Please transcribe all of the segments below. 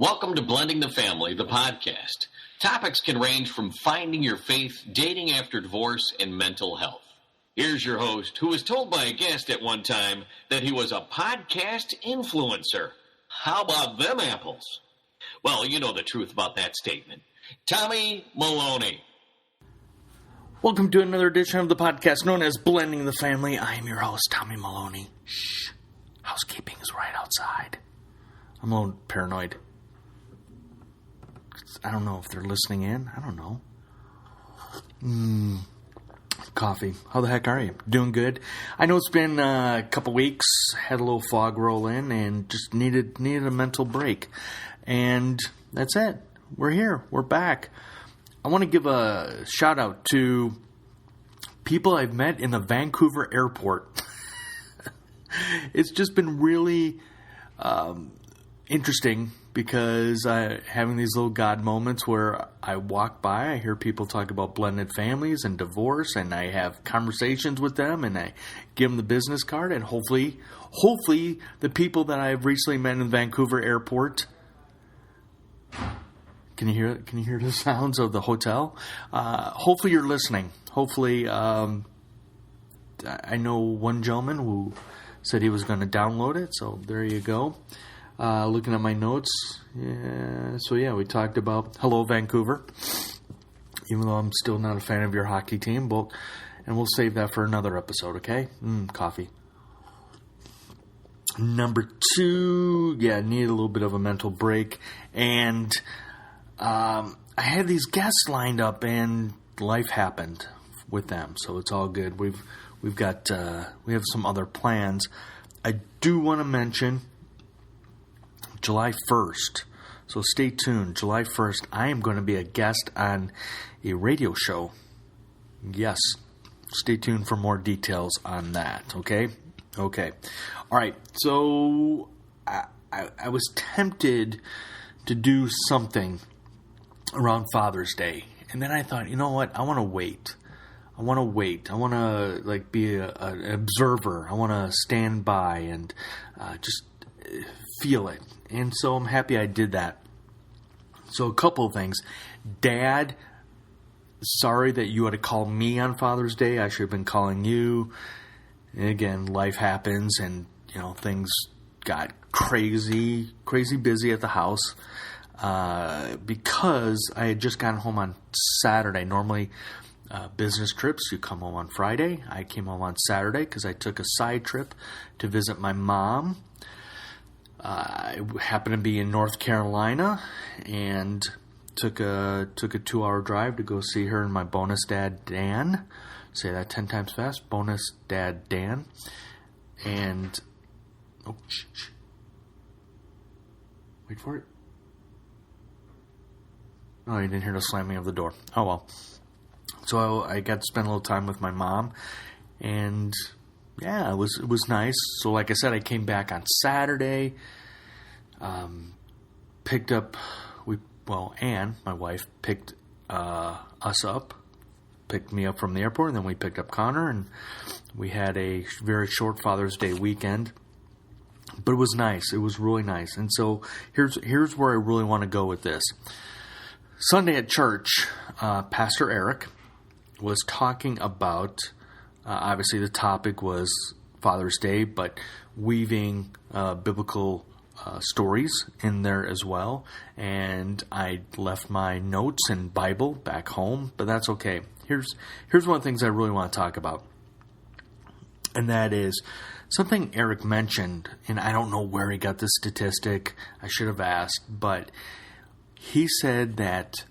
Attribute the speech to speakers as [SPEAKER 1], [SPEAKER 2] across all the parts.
[SPEAKER 1] Welcome to Blending the Family, the podcast. Topics can range from finding your faith, dating after divorce, and mental health. Here's your host, who was told by a guest at one time that he was a podcast influencer. How about them apples? Well, you know the truth about that statement. Tommy Maloney.
[SPEAKER 2] Welcome to another edition of the podcast known as Blending the Family. I am your host, Tommy Maloney. Shh. Housekeeping is right outside. I'm a little paranoid. I don't know if they're listening in. I don't know. Coffee. How the heck are you? Doing good? I know it's been a couple weeks. Had a little fog roll in and just needed a mental break. And that's it. We're here. We're back. I want to give a shout out to people I've met in the Vancouver airport. It's just been really interesting because having these little God moments where I walk by, I hear people talk about blended families and divorce, and I have conversations with them, and I give them the business card, and hopefully the people that I've recently met in the Vancouver airport. Can you hear the sounds of the hotel? Hopefully you're listening. Hopefully, I know one gentleman who said he was going to download it, so there you go. Looking at my notes, we talked about hello Vancouver, even though I'm still not a fan of your hockey team, and we'll save that for another episode, okay? Coffee. Number 2, need a little bit of a mental break, and I had these guests lined up, and life happened with them, so it's all good. We have some other plans. I do want to mention July 1st, so stay tuned. July 1st, I am going to be a guest on a radio show. Yes, stay tuned for more details on that, okay? Okay. All right, so I was tempted to do something around Father's Day, and then I thought, you know what, I want to wait. I want to be an observer. I want to stand by and just feel it. And so I'm happy I did that. So a couple of things. Dad, sorry that you had to call me on Father's Day. I should have been calling you. And again, life happens, and things got crazy busy at the house because I had just gotten home on Saturday. Normally, business trips, you come home on Friday. I came home on Saturday because I took a side trip to visit my mom. I happened to be in North Carolina and took a 2-hour drive to go see her and my bonus dad, Dan. Say that 10 times fast. Bonus dad, Dan. And, wait for it. Oh, you didn't hear the slamming of the door. Oh, well. So I got to spend a little time with my mom, and it was nice. So like I said, I came back on Saturday, picked up, Ann, my wife, picked us up, picked me up from the airport, and then we picked up Connor, and we had a very short Father's Day weekend. But it was nice. It was really nice. And so here's where I really want to go with this. Sunday at church, Pastor Eric was talking about, obviously the topic was Father's Day, but weaving biblical stories in there as well. And I left my notes and Bible back home, but that's okay. Here's one of the things I really want to talk about. And that is something Eric mentioned, and I don't know where he got this statistic. I should have asked, but he said that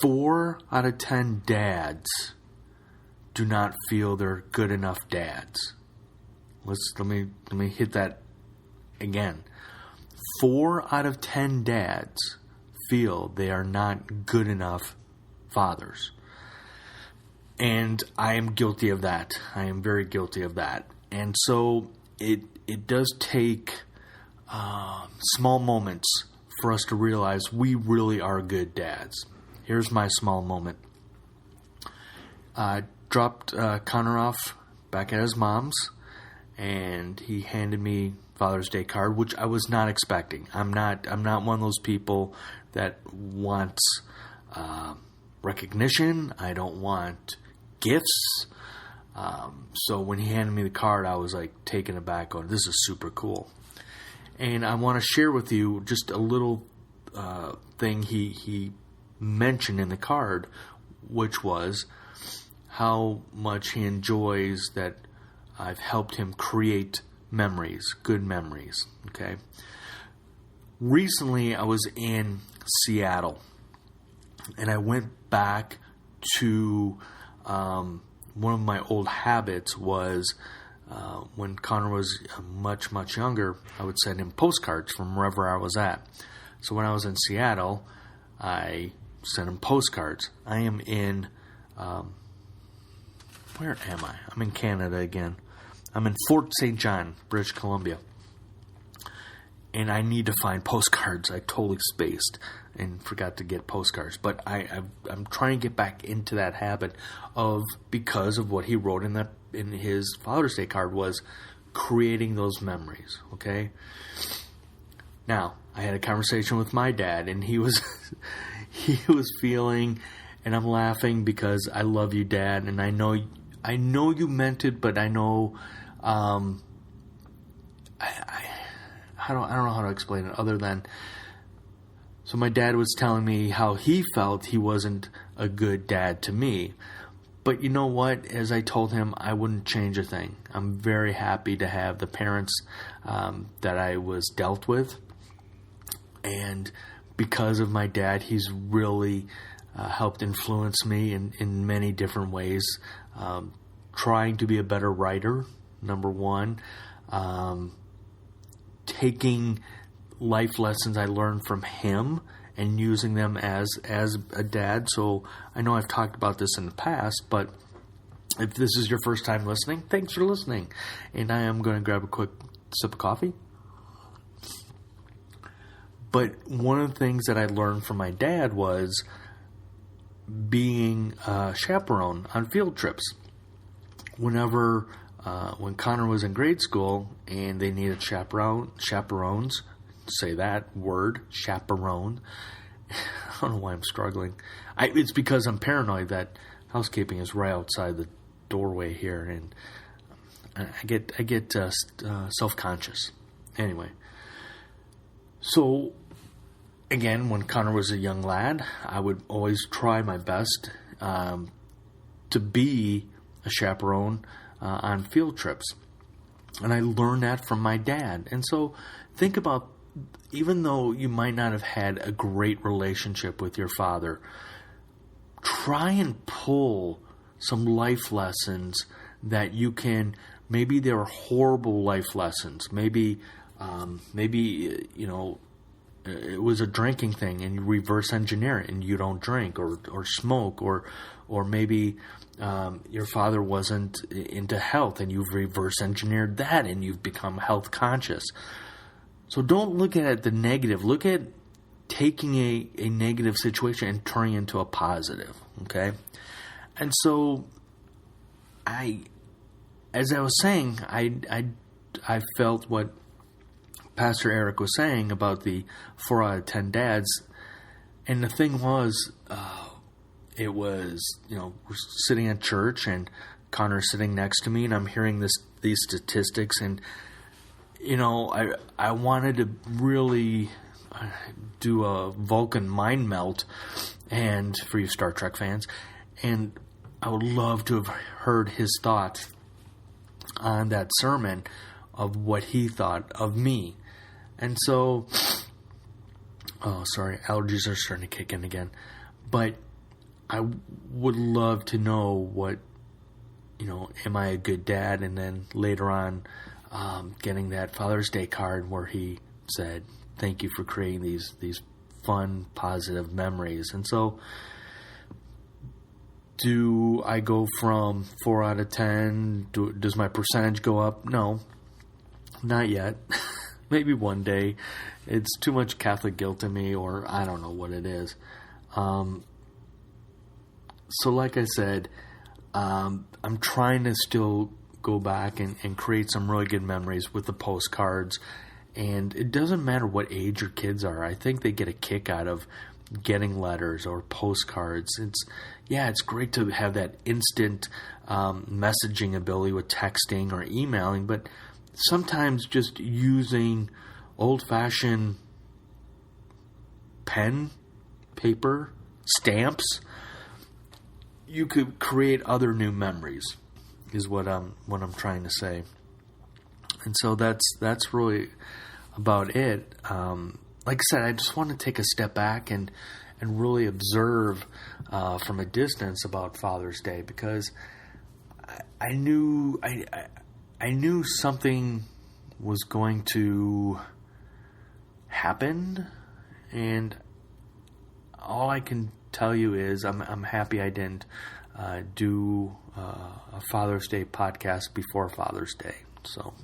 [SPEAKER 2] 4 out of 10 dads do not feel they're good enough dads. Let me hit that again. 4 out of 10 dads feel they are not good enough fathers. And I am guilty of that. I am very guilty of that. And so it does take small moments for us to realize we really are good dads. Here's my small moment. I dropped Connor off back at his mom's, and he handed me Father's Day card, which I was not expecting. I'm not one of those people that wants recognition. I don't want gifts. So when he handed me the card, I was like taken aback on, this is super cool. And I want to share with you just a little thing he mentioned in the card, which was how much he enjoys that I've helped him create memories, good memories, okay? Recently, I was in Seattle, and I went back to one of my old habits was when Connor was much, much younger, I would send him postcards from wherever I was at. So when I was in Seattle, I sent him postcards. I am in, where am I? I'm in Canada again. I'm in Fort St. John, British Columbia. And I need to find postcards. I totally spaced and forgot to get postcards. But I'm trying to get back into that habit because of what he wrote in his Father's Day card was creating those memories, okay? Now, I had a conversation with my dad, and he was feeling, and I'm laughing because I love you, Dad, and I know you meant it, but I know I don't know how to explain it other than, so my dad was telling me how he felt he wasn't a good dad to me. But you know what? As I told him, I wouldn't change a thing. I'm very happy to have the parents that I was dealt with. And because of my dad, he's really helped influence me in many different ways. Trying to be a better writer, number one. Taking life lessons I learned from him and using them as a dad. So I know I've talked about this in the past, but if this is your first time listening, thanks for listening. And I am going to grab a quick sip of coffee. But one of the things that I learned from my dad was being a chaperone on field trips. When Connor was in grade school and they needed chaperones, say that word, chaperone. I don't know why I'm struggling. It's because I'm paranoid that housekeeping is right outside the doorway here, and I get self-conscious. Anyway, so again, when Connor was a young lad, I would always try my best to be a chaperone on field trips. And I learned that from my dad. And so think about, even though you might not have had a great relationship with your father, try and pull some life lessons that you can, maybe they're horrible life lessons. Maybe it was a drinking thing and you reverse engineer it and you don't drink or smoke, or maybe your father wasn't into health and you've reverse engineered that and you've become health conscious. So don't look at the negative. Look at taking a negative situation and turning it into a positive, okay? And so as I was saying, I felt what Pastor Eric was saying about the 4 out of 10 dads. And the thing was, it was, we're sitting at church and Connor's sitting next to me and I'm hearing these statistics, and I wanted to really do a Vulcan mind melt, and for you Star Trek fans, and I would love to have heard his thoughts on that sermon of what he thought of me. And so, allergies are starting to kick in again, but I would love to know what, am I a good dad? And then later on, getting that Father's Day card where he said, thank you for creating these fun, positive memories. And so, do I go from 4 out of 10? Does my percentage go up? No, not yet. Maybe one day. It's too much Catholic guilt in me, or I don't know what it is. So like I said, I'm trying to still go back and create some really good memories with the postcards. And it doesn't matter what age your kids are. I think they get a kick out of getting letters or postcards. It's great to have that instant messaging ability with texting or emailing, but sometimes just using old-fashioned pen, paper, stamps, you could create other new memories, is what I'm trying to say. And so that's really about it. Like I said, I just want to take a step back and really observe from a distance about Father's Day, because I knew something was going to happen, and all I can tell you is I'm happy I didn't do a Father's Day podcast before Father's Day. So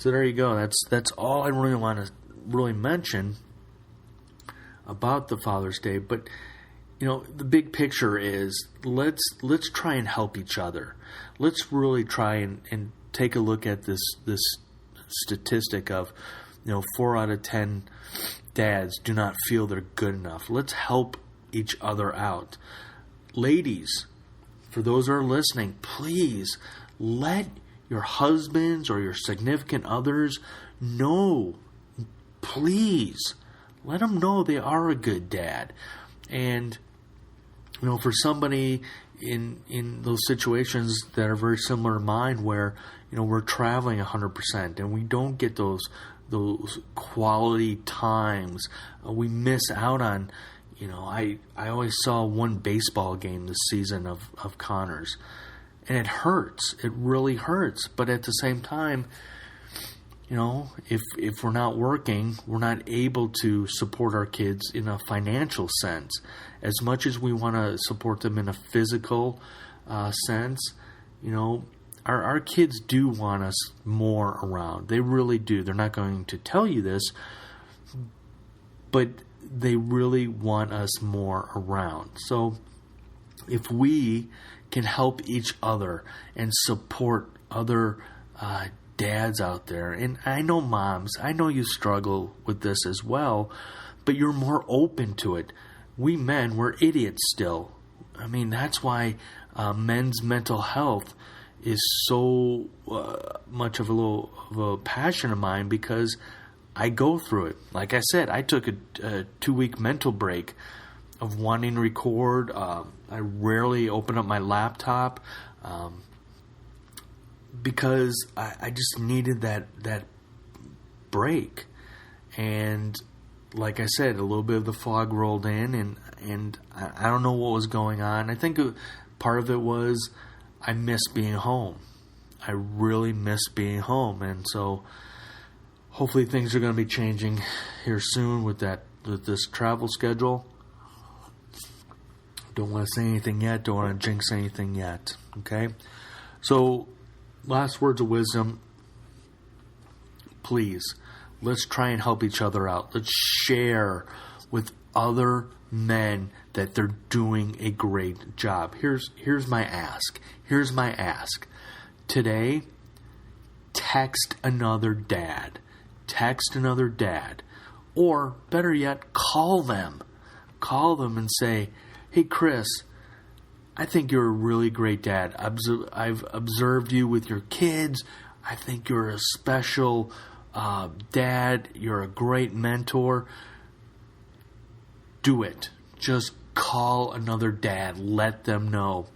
[SPEAKER 2] there you go. That's all I really want to really mention about the Father's Day. But the big picture is let's try and help each other. Let's really try and take a look at this statistic of 4 out of 10 dads do not feel they're good enough. Let's help each other out. Ladies, for those who are listening, please let your husbands or your significant others know. Please let them know they are a good dad. And for somebody in those situations that are very similar to mine, where we're traveling 100% and we don't get those quality times, we miss out on. I always saw one baseball game this season of Connor's, and it hurts. It really hurts. But at the same time, if we're not working, we're not able to support our kids in a financial sense. As much as we want to support them in a physical sense, our kids do want us more around. They really do. They're not going to tell you this, but they really want us more around. So if we can help each other and support other dads out there, and I know moms, I know you struggle with this as well, but you're more open to it. We men, we're idiots still. I mean, that's why men's mental health is so much of a passion of mine, because I go through it. Like I said, I took a 2-week mental break of wanting to record. I rarely open up my laptop because I just needed that break. And like I said, a little bit of the fog rolled in, and I don't know what was going on. I think part of it was I miss being home. I really miss being home, and so hopefully things are going to be changing here soon with this travel schedule. Don't want to say anything yet. Don't want to jinx anything yet. Okay? So, last words of wisdom. Please, let's try and help each other out. Let's share with other men that they're doing a great job. Here's my ask. Here's my ask. Today, text another dad. Text another dad. Or, better yet, call them. Call them and say, "Hey, Chris, I think you're a really great dad. I've observed you with your kids. I think you're a special dad. You're a great mentor." Do it. Just call another dad. Let them know.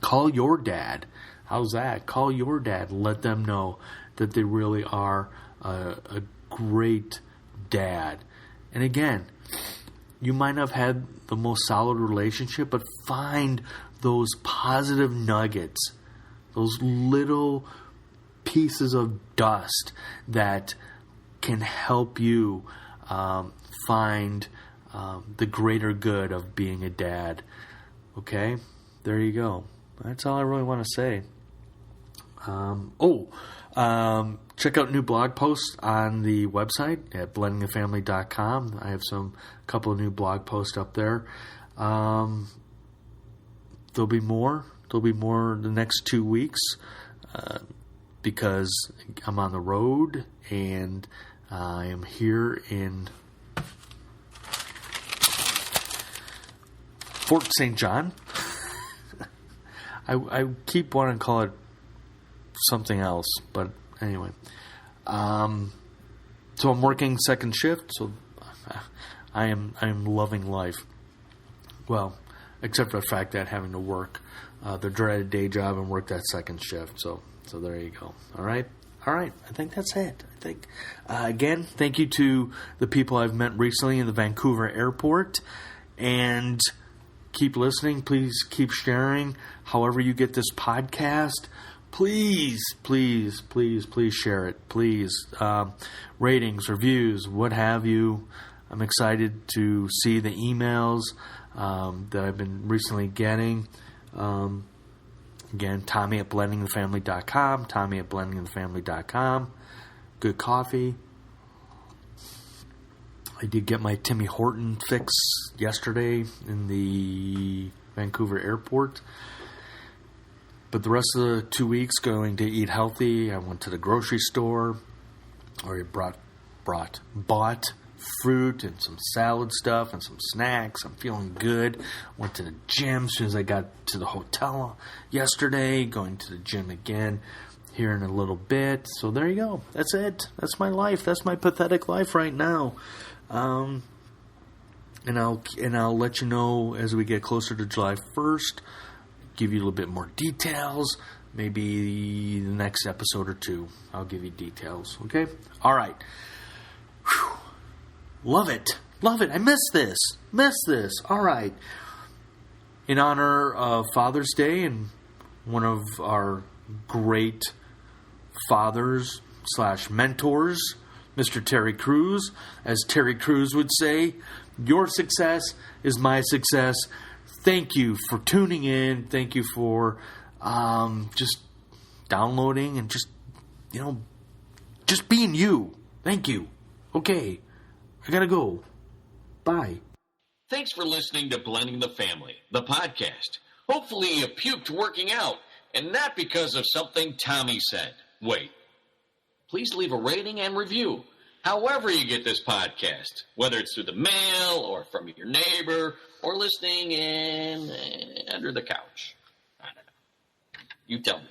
[SPEAKER 2] Call your dad. How's that? Call your dad. Let them know that they really are a great dad. And again, you might not have had the most solid relationship, but find those positive nuggets, those little pieces of dust that can help you find the greater good of being a dad. Okay? There you go. That's all I really want to say. Check out new blog posts on the website at blendingthefamily.com. I have a couple of new blog posts up there. There'll be more. There'll be more the next 2 weeks. because I'm on the road and I am here in Fort St. John. I keep wanting to call it something else, but anyway. So I'm working second shift, so I am loving life. Well, except for the fact that having to work the dreaded day job and work that second shift. So there you go. All right. I think that's it. I think again, thank you to the people I've met recently in the Vancouver airport, and keep listening. Please keep sharing. However you get this podcast, please share it. Please, ratings, reviews, what have you. I'm excited to see the emails that I've been recently getting. Again, Tommy at blendingthefamily.com, Tommy at blendingthefamily.com. Good coffee. I did get my Timmy Horton fix yesterday in the Vancouver airport. But the rest of the 2 weeks going to eat healthy. I went to the grocery store. Or bought fruit and some salad stuff and some snacks. I'm feeling good. Went to the gym as soon as I got to the hotel yesterday. Going to the gym again here in a little bit. So there you go. That's it. That's my life. That's my pathetic life right now. And I'll let you know as we get closer to July 1st. Give you a little bit more details. Maybe the next episode or two, I'll give you details. Okay? All right. Whew. Love it. I miss this. All right. In honor of Father's Day and one of our great fathers / mentors, Mr. Terry Crews, as Terry Crews would say, your success is my success. Thank you for tuning in. Thank you for just downloading and just being you. Thank you. Okay. I gotta go. Bye.
[SPEAKER 1] Thanks for listening to Blending the Family, the podcast. Hopefully you puked working out, and not because of something Tommy said. Wait. Please leave a rating and review. However you get this podcast, whether it's through the mail or from your neighbor or listening in under the couch. I don't know. You tell me.